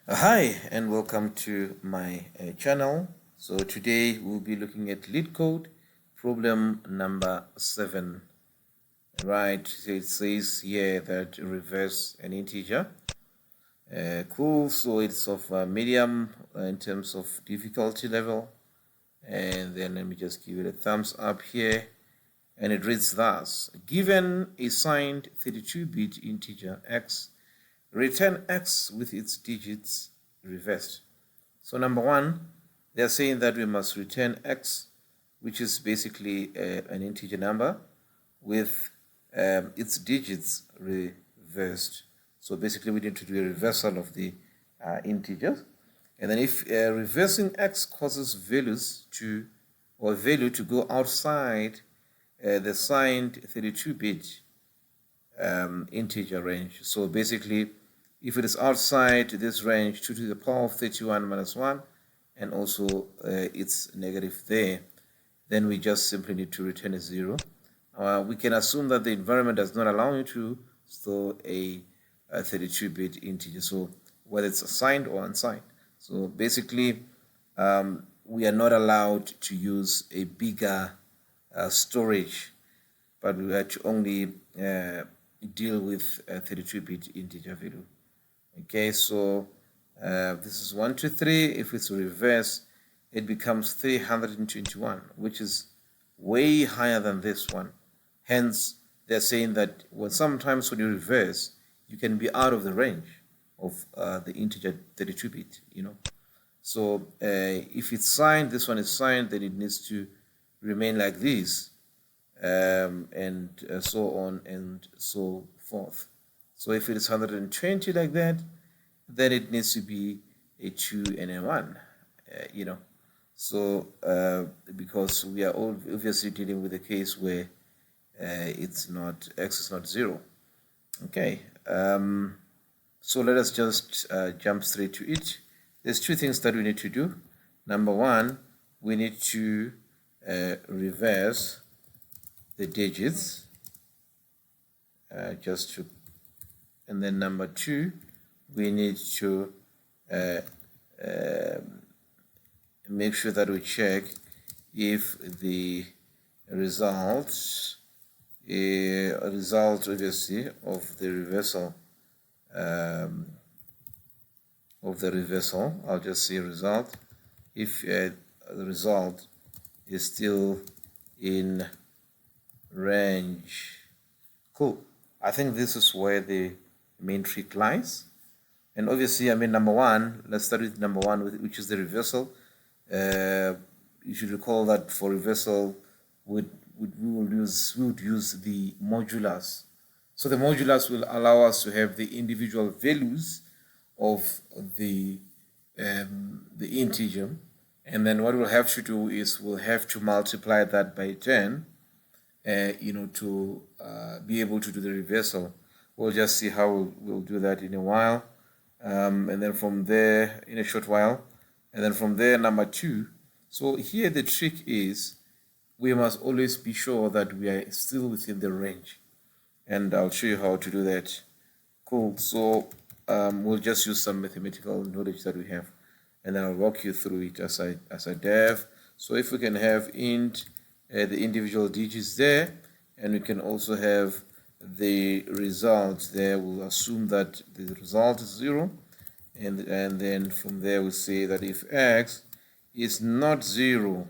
Hi and welcome to my channel. So today we'll be looking at leetcode problem number 7. Right, so it says here that reverse an integer. Cool, so it's of medium in terms of difficulty level. And then let me just give it a thumbs up here. And it reads thus: given a signed 32-bit integer x, return x with its digits reversed. So number one, they're saying that we must return x, which is basically an integer number with its digits reversed. So basically we need to do a reversal of the integers. And then if reversing x causes value to go outside the signed 32-bit integer range. So basically, if it is outside this range, 2 to the power of 31 minus 1, and also it's negative there, then we just simply need to return a 0. We can assume that the environment does not allow you to store a 32-bit integer, so whether it's assigned or unsigned. So basically, we are not allowed to use a bigger storage, but we have to only deal with a 32-bit integer value. Okay, so this is 1, 2, 3. If it's reverse, it becomes 321, which is way higher than this one. Hence, they're saying that sometimes when you reverse, you can be out of the range of the integer 32-bit, So if it's signed, this one is signed, then it needs to remain like this, and so on and so forth. So if it is 120 like that, then it needs to be a 2 and a 1, So because we are obviously dealing with a case where it's not, x is not 0. Okay, so let us just jump straight to it. There's two things that we need to do. Number one, we need to reverse the digits and then number two, we need to make sure that we check if the result obviously of the reversal I'll just say result, if the result is still in range. Cool. I think this is where the main trick lies. And obviously, number one, let's start with number one, which is the reversal. You should recall that for reversal, we would use the modulus. So the modulus will allow us to have the individual values of the integer, and then what we'll have to do is we'll have to multiply that by 10, to be able to do the reversal. We'll just see how we'll do that in a while, and then from there, in a short while, and then from there, number two. So here the trick is we must always be sure that we are still within the range, and I'll show you how to do that. Cool. So we'll just use some mathematical knowledge that we have, and then I'll walk you through it as I dev. So if we can have int the individual digits there, and we can also have the result there, we'll assume that the result is 0, and then from there we say that if x is not 0,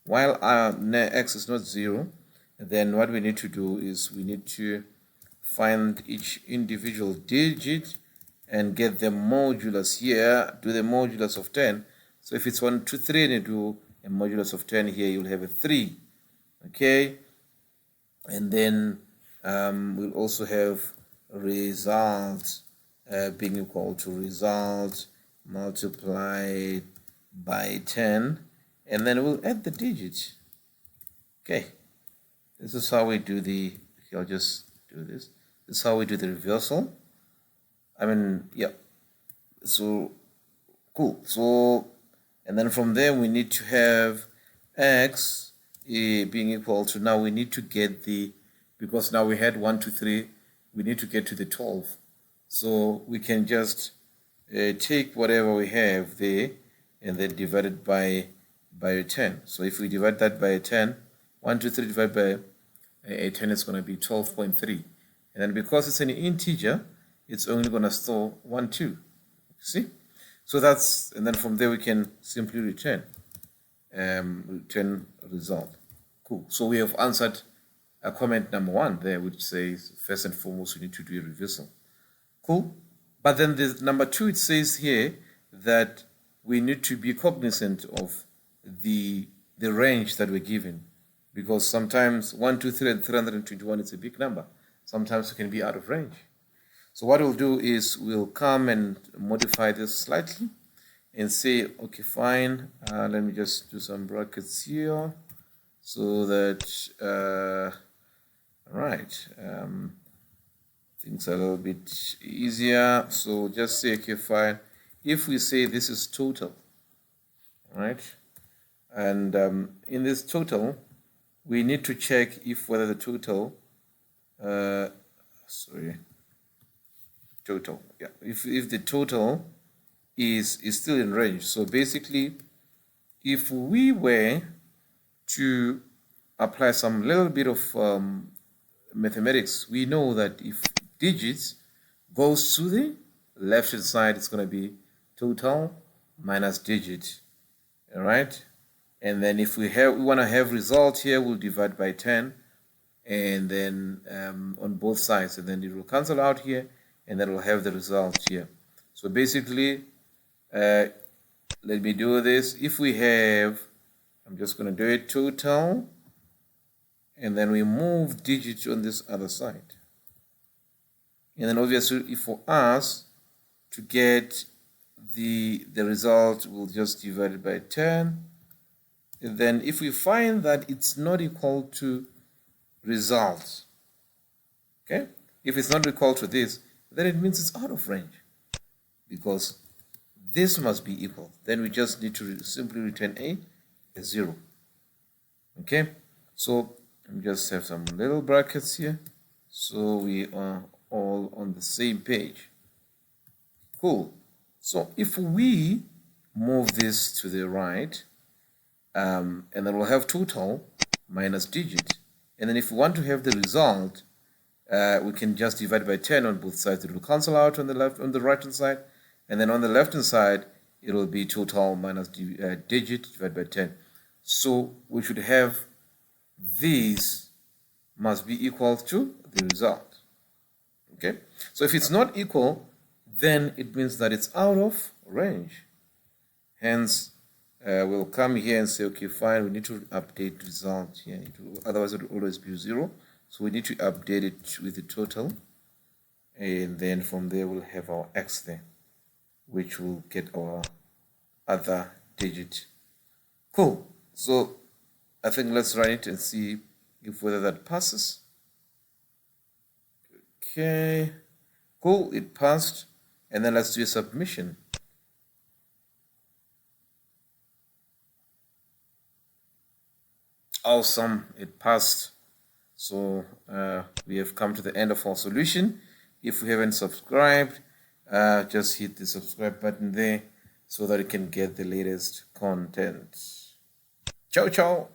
while x is not 0, then what we need to do is we need to find each individual digit and get the modulus here, do the modulus of 10. So if it's 1, 2, 3 and you do a modulus of 10 here, you'll have a 3. Okay, and then we'll also have result being equal to result multiplied by 10, and then we'll add the digit. Okay, this is how we do the, I'll just do this. This is how we do the reversal. Yeah. So cool. So, and then from there we need to have x being equal to, now we need to get because now we had 1, 2, 3, we need to get to the 12. So we can just take whatever we have there and then divide it by a 10. So if we divide that by a 10, 1, 2, 3 divided by a 10 is going to be 12.3. And then because it's an integer, it's only going to store 1, 2. See? So that's, and then from there we can simply return result. Cool. So we have answered comment number 1 there, which says first and foremost we need to do a reversal. Cool. But then the number 2, it says here that we need to be cognizant of the range that we're given, because sometimes 1, 2, 3, and 321 is a big number. Sometimes it can be out of range. So what we'll do is we'll come and modify this slightly and say, okay, fine, let me just do some brackets here so that, right, things are a little bit easier. So just say, okay, fine. If we say this is total, right, and in this total, we need to check if whether the total, total, yeah, if the total is still in range. So basically, if we were to apply some little bit of mathematics, we know that if digits goes to the left hand side, it's going to be total minus digit. All right, and then if we want to have result here, we'll divide by 10, and then on both sides, and then it will cancel out here, and then we'll have the result here. So basically, let me do this. If we have, I'm just going to do it total, and then we move digits on this other side. And then obviously, if for us to get the result, we'll just divide it by 10. And then if we find that it's not equal to result, okay, if it's not equal to this, then it means it's out of range, because this must be equal. Then we just need to simply return a 0. Okay, so let me just have some little brackets here so we are all on the same page. Cool. So if we move this to the right, and then we'll have total minus digit, and then if we want to have the result, we can just divide by 10 on both sides. It will cancel out on the right hand side, and then on the left hand side it will be total minus digit divided by 10. So we should have these must be equal to the result. Okay, so if it's not equal, then it means that it's out of range. Hence, we'll come here and say, okay, fine, we need to update result here. Otherwise, it will always be 0. So we need to update it with the total. And then from there, we'll have our x there, which will get our other digit. Cool. So I think let's run it and see if whether that passes. Okay. Cool. It passed. And then let's do a submission. Awesome, it passed. So we have come to the end of our solution. If you haven't subscribed, just hit the subscribe button there so that you can get the latest content. Ciao, ciao.